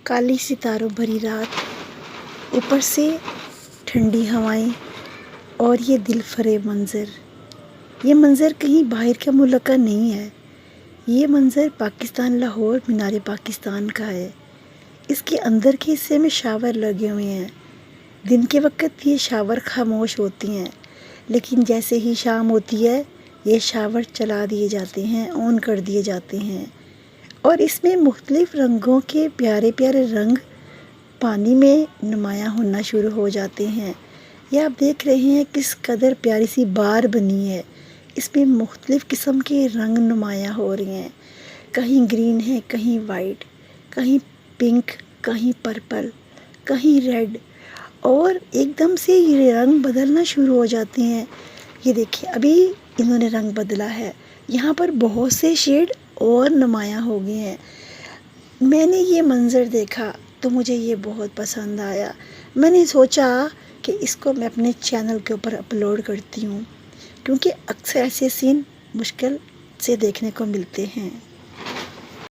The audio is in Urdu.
کالی ستاروں بھری رات، اوپر سے ٹھنڈی ہوائیں اور یہ دل فریب منظر۔ یہ منظر کہیں باہر کے ملک کا نہیں ہے، یہ منظر پاکستان لاہور مینار پاکستان کا ہے۔ اس کے اندر کے حصے میں شاور لگے ہوئے ہیں۔ دن کے وقت یہ شاور خاموش ہوتی ہیں، لیکن جیسے ہی شام ہوتی ہے یہ شاور چلا دیے جاتے ہیں، آن کر دیے جاتے ہیں، اور اس میں مختلف رنگوں کے پیارے پیارے رنگ پانی میں نمایاں ہونا شروع ہو جاتے ہیں۔ یہ آپ دیکھ رہے ہیں کس قدر پیاری سی بار بنی ہے، اس میں مختلف قسم کے رنگ نمایاں ہو رہے ہیں، کہیں گرین ہے، کہیں وائٹ، کہیں پنک، کہیں پرپل، کہیں ریڈ، اور ایک دم سے یہ رنگ بدلنا شروع ہو جاتے ہیں۔ یہ دیکھیں ابھی انہوں نے رنگ بدلا ہے، یہاں پر بہت سے شیڈ اور نمایاں ہو گئے ہیں۔ میں نے یہ منظر دیکھا تو مجھے یہ بہت پسند آیا۔ میں نے سوچا کہ اس کو میں اپنے چینل کے اوپر اپلوڈ کرتی ہوں، کیونکہ اکثر ایسے سین مشکل سے دیکھنے کو ملتے ہیں۔